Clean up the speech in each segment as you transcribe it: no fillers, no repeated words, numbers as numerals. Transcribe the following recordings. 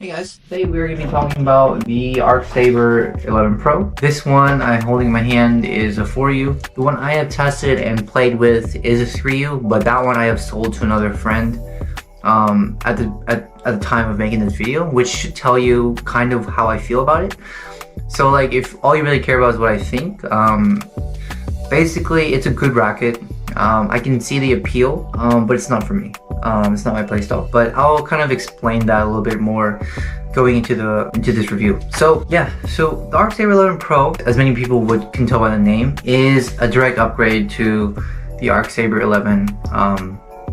Hey guys, today we're going to be talking about the Arcsaber 11 Pro. This one I'm holding in my hand is a 4U. The one I have tested and played with is a 3U, but that one I have sold to another friend at the time of making this video, which should tell you kind of how I feel about it. So like, if all you really care about is what I think, basically it's a good racket. I can see the appeal, but it's not for me. It's not my playstyle, but I'll kind of explain that a little bit more going into this review. So yeah, so the Arcsaber 11 Pro, as many people can tell by the name, is a direct upgrade to the Arcsaber 11,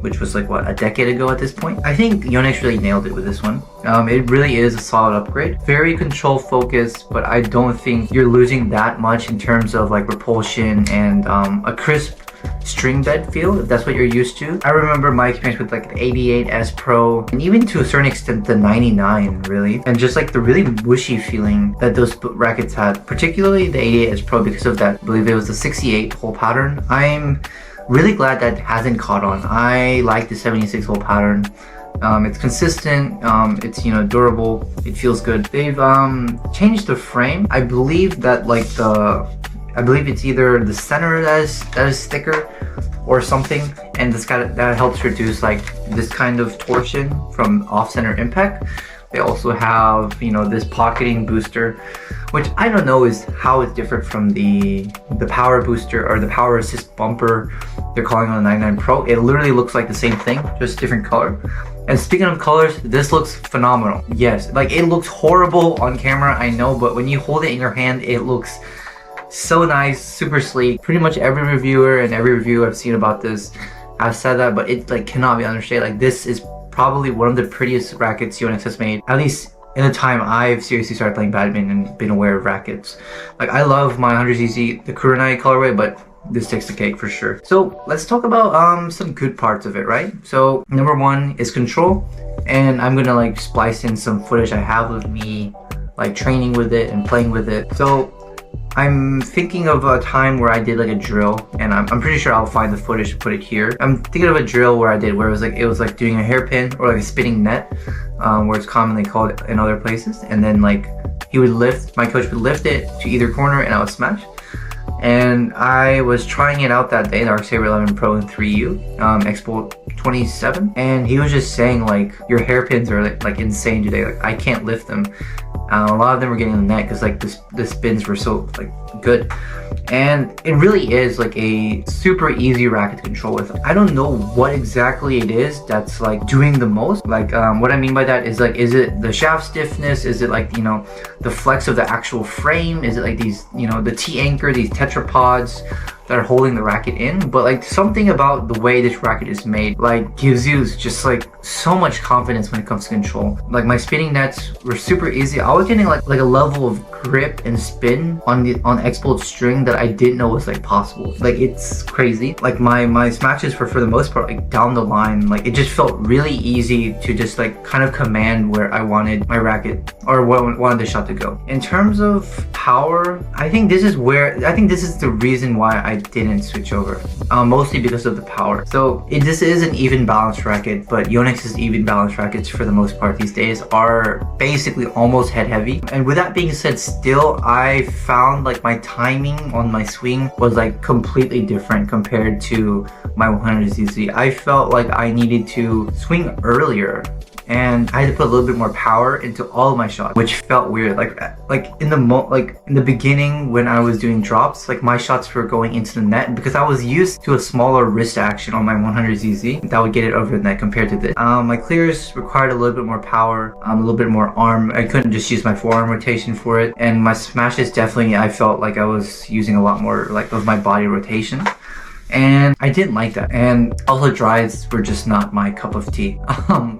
which was like what, a decade ago at this point. I think Yonex really nailed it with this one. It really is a solid upgrade, very control focused, but I don't think you're losing that much in terms of like repulsion and a crisp string bed feel, if that's what you're used to. I remember my experience with like the 88S Pro, and even to a certain extent the 99 really, and just like the really mushy feeling that those rackets had, particularly the 88S Pro, because of that, I believe it was the 68 hole pattern. I'm really glad that hasn't caught on. I like the 76 hole pattern. It's consistent, it's, you know, durable, it feels good. They've changed the frame. I believe that like I believe it's either the center that is thicker or something, and that helps reduce like this kind of torsion from off-center impact. They also have, you know, this pocketing booster, which I don't know is how it's different from the power booster or the power assist bumper they're calling on the 99 Pro. It literally looks like the same thing, just different color. And speaking of colors, this looks phenomenal. Yes, like it looks horrible on camera, I know, but when you hold it in your hand, it looks so nice, super sleek. Pretty much every reviewer and every review I've seen about this has said that, but it like cannot be understated. Like, this is probably one of the prettiest rackets Yonex has made, at least in the time I've seriously started playing badminton and been aware of rackets. Like, I love my 100cc, the Kurenai colorway, but this takes the cake for sure. So let's talk about some good parts of it, right? So number one is control, and I'm gonna like splice in some footage I have of me like training with it and playing with it. So I'm thinking of a time where I did like a drill, and I'm pretty sure I'll find the footage to put it here. I'm thinking of a drill where it was like doing a hairpin or like a spinning net, where it's commonly called in other places. And then like my coach would lift it to either corner and I would smash. And I was trying it out that day, the Arcsaber 11 Pro and 3U, Expo 27, and he was just saying like, your hairpins are like insane today. Like, I can't lift them. A lot of them were getting in the net because like the spins were so like good, and it really is like a super easy racket to control with. I don't know what exactly it is that's like doing the most. Like what I mean by that is like, is it the shaft stiffness? Is it like, you know, the flex of the actual frame? Is it like these, you know, the T-anchor, these tetrapods that are holding the racket in? But like, something about the way this racket is made like gives you just like so much confidence when it comes to control. Like, my spinning nets were super easy. I was getting like a level of grip and spin on Expo string that I didn't know was like possible. Like, it's crazy. Like, my smashes were for the most part like down the line. Like, it just felt really easy to just like kind of command where I wanted my racket or wanted the shot to go. In terms of power, I think this is the reason why I didn't switch over, mostly because of the power. So this is an even balanced racket, but Yonex's even balanced rackets for the most part these days are basically almost head heavy. And with that being said, still I found like my timing on my swing was like completely different compared to my 100cc. I felt like I needed to swing earlier, and I had to put a little bit more power into all of my shots, which felt weird. Like in the beginning when I was doing drops, like my shots were going into the net because I was used to a smaller wrist action on my 100cc that would get it over the net compared to this. My clears required a little bit more power, a little bit more arm. I couldn't just use my forearm rotation for it, and my smashes definitely, I felt like I was using a lot more like of my body rotation, and I didn't like that. And also, drives were just not my cup of tea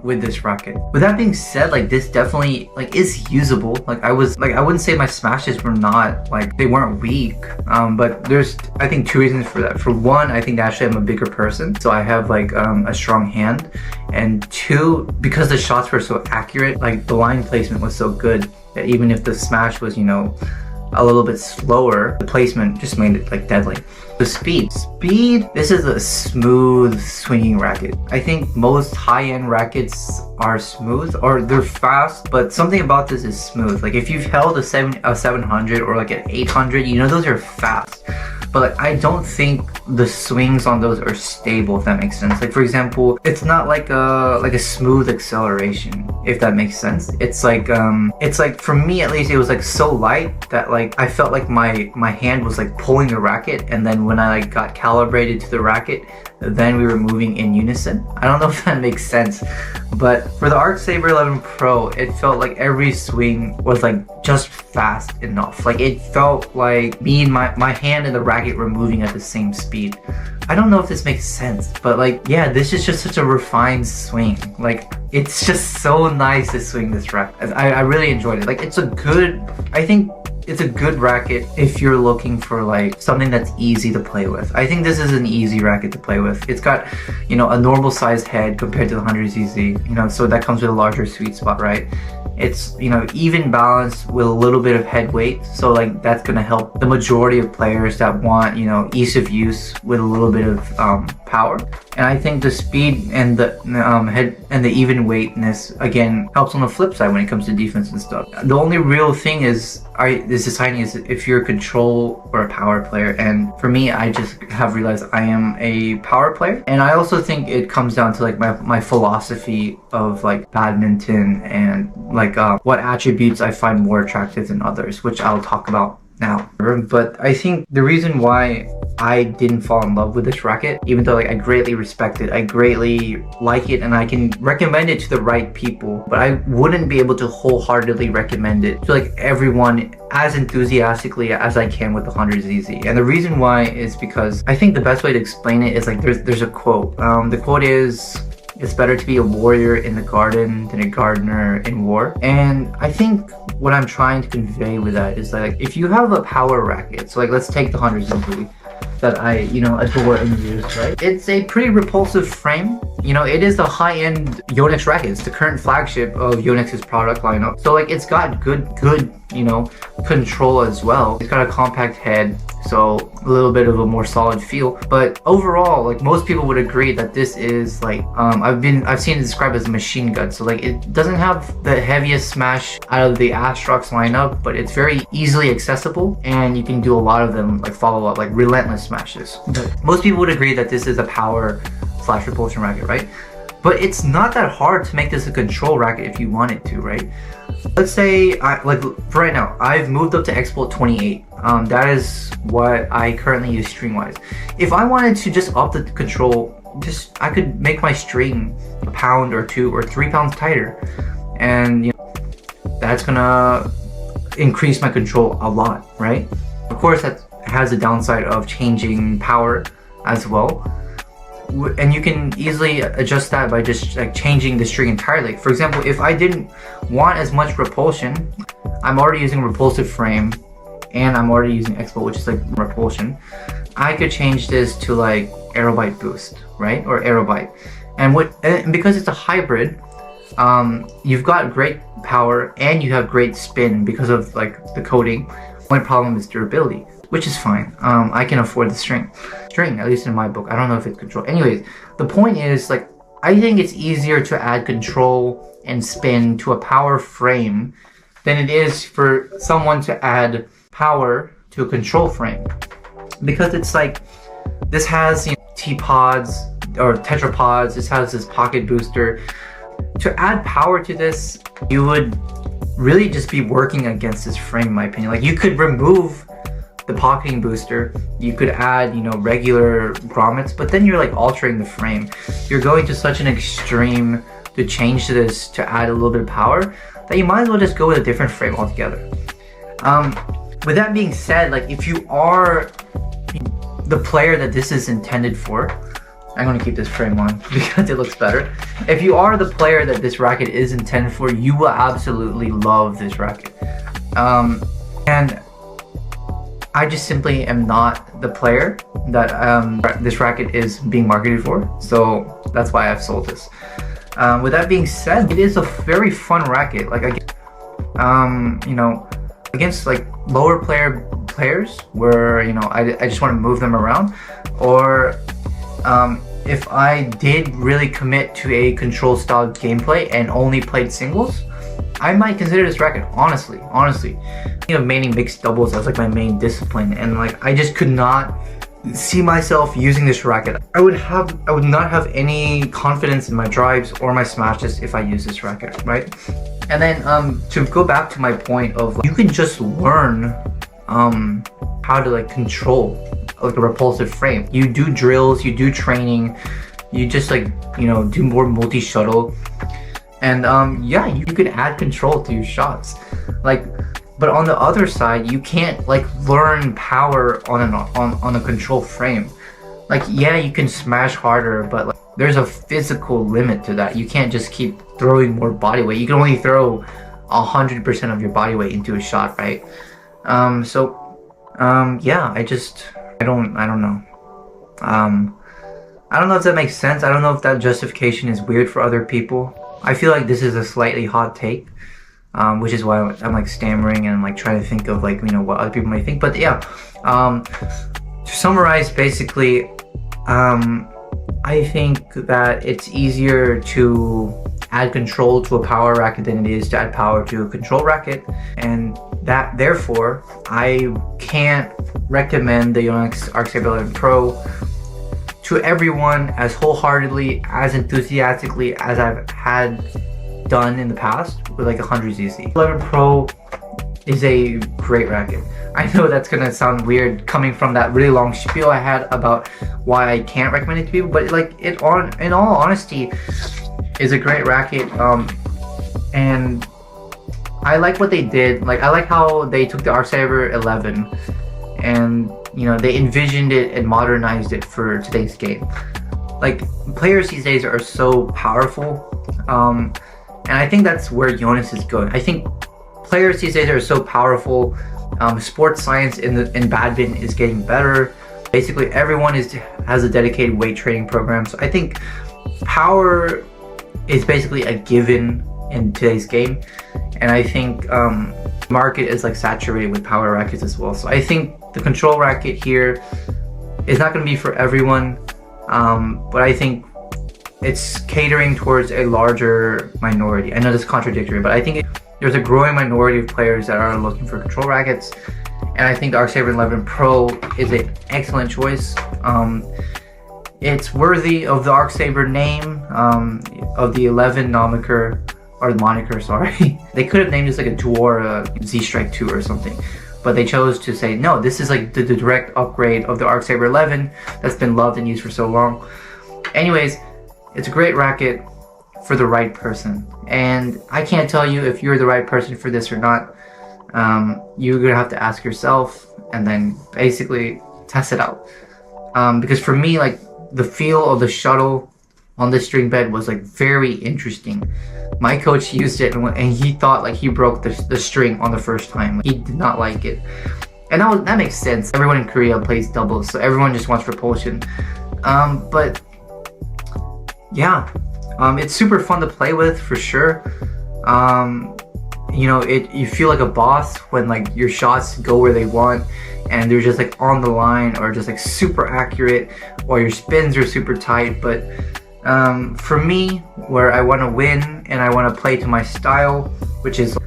with this racket. With that being said, like, this definitely like is usable. Like, I wouldn't say my smashes were not like, they weren't weak, but there's I think two reasons for that. For one, I think actually I'm a bigger person, so I have like a strong hand, and two, because the shots were so accurate, like the line placement was so good that even if the smash was, you know, a little bit slower, the placement just made it like deadly. The speed, this is a smooth swinging racket. I think most high-end rackets are smooth, or they're fast, but something about this is smooth. Like if you've held a 700 or like an 800, you know those are fast. But like, I don't think the swings on those are stable, if that makes sense. Like for example, it's not like a smooth acceleration, if that makes sense. It's like for me at least, it was like so light that like I felt like my hand was like pulling the racket, and then when I like got calibrated to the racket, then we were moving in unison. I don't know if that makes sense, but for the Arcsaber 11 Pro, it felt like every swing was like just fast enough. Like it felt like me and my hand and the racket were moving at the same speed. I don't know if this makes sense, but like, yeah, this is just such a refined swing. Like it's just so nice to swing this racket. I really enjoyed it. Like I think it's a good racket if you're looking for like something that's easy to play with. I think this is an easy racket to play with. It's got, you know, a normal sized head compared to the 100cc, you know, so that comes with a larger sweet spot, right? It's, you know, even balanced with a little bit of head weight, so like that's gonna help the majority of players that want, you know, ease of use with a little bit of power. And I think the speed and the head and the even weightness again helps on the flip side when it comes to defense and stuff. The only real thing is deciding is if you're a control or a power player, and for me, I just have realized I am a power player. And I also think it comes down to like my philosophy of like badminton and like what attributes I find more attractive than others, which I'll talk about now. But I think the reason why I didn't fall in love with this racket, even though like I greatly respect it, I greatly like it, and I can recommend it to the right people, but I wouldn't be able to wholeheartedly recommend it to like everyone as enthusiastically as I can with the 100cc. And the reason why is because I think the best way to explain it is like there's a quote. The quote is, "It's better to be a warrior in the garden than a gardener in war." And I think what I'm trying to convey with that is like, if you have a power racket, so like let's take the 100cc that I, you know, adore and use, right? It's a pretty repulsive frame. You know, it is the high-end Yonex racket. It's the current flagship of Yonex's product lineup. So like it's got good, you know, control as well. It's got a compact head, so a little bit of a more solid feel. But overall, like most people would agree that this is like, I've seen it described as a machine gun. So like it doesn't have the heaviest smash out of the Astrox lineup, but it's very easily accessible, and you can do a lot of them like follow up, like relentless smashes. But most people would agree that this is a power / repulsion racket, right? But it's not that hard to make this a control racket if you wanted to, right? Let's say, like for right now, I've moved up to Exploit 28. That is what I currently use string-wise. If I wanted to just up the control, I could make my string a pound or 2 or 3 pounds tighter, and you know, that's gonna increase my control a lot, right? Of course, that has a downside of changing power as well. And you can easily adjust that by just like changing the string entirely. For example, if I didn't want as much repulsion, I'm already using a repulsive frame, and I'm already using Exploit, which is like repulsion. I could change this to like Aerobite boost, right? Or Aerobite. And because it's a hybrid, you've got great power and you have great spin because of like the coating. My problem is durability, which is fine. I can afford the string, at least in my book. I don't know if it's control. Anyways, the point is like, I think it's easier to add control and spin to a power frame than it is for someone to add power to a control frame. Because it's like, this has, you know, T-pods or tetrapods, this has this pocket booster. To add power to this, you would really just be working against this frame, in my opinion. Like you could remove the pocketing booster, you could add, you know, regular grommets, but then you're like altering the frame. You're going to such an extreme to change this to add a little bit of power that you might as well just go with a different frame altogether. With that being said, like if you are the player that this is intended for, I'm going to keep this frame on because it looks better. If you are the player that this racket is intended for, you will absolutely love this racket. And I just simply am not the player that this racket is being marketed for, so that's why I've sold this. With that being said, it is a very fun racket. Like, you know, against like lower players where, you know, I just want to move them around, or if I did really commit to a control style gameplay and only played singles, I might consider this racket, honestly. You know, mainly mixed doubles as like my main discipline, and like I just could not see myself using this racket. I would not have any confidence in my drives or my smashes if I use this racket, right? And then to go back to my point of, you can just learn how to like control like a repulsive frame. You do drills, you do training, you just like, you know, do more multi-shuttle, and yeah, you could add control to your shots. Like, but on the other side, you can't like learn power on a control frame. Like, yeah, you can smash harder, but like, there's a physical limit to that. You can't just keep throwing more body weight. You can only throw 100% of your body weight into a shot, right? Yeah, I don't know. I don't know if that makes sense. I don't know if that justification is weird for other people. I feel like this is a slightly hot take, which is why I'm like stammering and like trying to think of like, you know, what other people might think. But yeah, to summarize, basically, I think that it's easier to add control to a power racket than it is to add power to a control racket, and that therefore I can't recommend the Yonex Arcsaber 11 Pro to everyone as wholeheartedly, as enthusiastically as I've had done in the past with like 100cc. 11 Pro is a great racket. I know that's gonna sound weird coming from that really long spiel I had about why I can't recommend it to people, but like in all honesty, is a great racket. And I like what they did. Like, I like how they took the Arcsaber 11 and, you know, they envisioned it and modernized it for today's game. Like, players these days are so powerful, and I think that's where Yonex is going. I think players these days are so powerful. Sports science in badminton is getting better. Basically, everyone has a dedicated weight training program. So I think power is basically a given in today's game, and I think market is like saturated with power rackets as well. So I think the control racket here is not going to be for everyone, but I think it's catering towards a larger minority. I know this is contradictory, but I think there's a growing minority of players that are looking for control rackets, and I think the Arcsaber 11 Pro is an excellent choice. It's worthy of the Arcsaber name, of the 11 moniker, sorry. They could have named this like a Duora Z-Strike 2 or something, but they chose to say, no, this is like the direct upgrade of the Arcsaber 11 that's been loved and used for so long. Anyways, it's a great racket for the right person, and I can't tell you if you're the right person for this or not. You're gonna have to ask yourself and then basically test it out, because for me, like, the feel of the shuttle on this string bed was like very interesting. My coach used it and he thought like he broke the string on the first time. He did not like it, and that makes sense. Everyone in Korea plays doubles, so everyone just wants propulsion. But yeah, it's super fun to play with for sure. You know, you feel like a boss when like your shots go where they want and they're just like on the line, or just like super accurate, or your spins are super tight. But for me, where I want to win and I want to play to my style, which is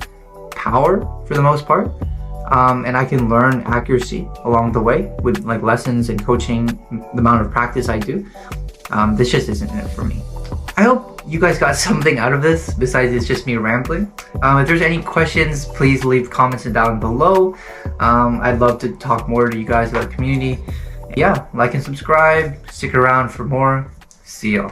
power for the most part, and I can learn accuracy along the way with like lessons and coaching, the amount of practice I do, this just isn't it for me. I hope you guys got something out of this besides it's just me rambling. If there's any questions, please leave comments down below. I'd love to talk more to you guys about the community. Yeah, like and subscribe, stick around for more. See y'all.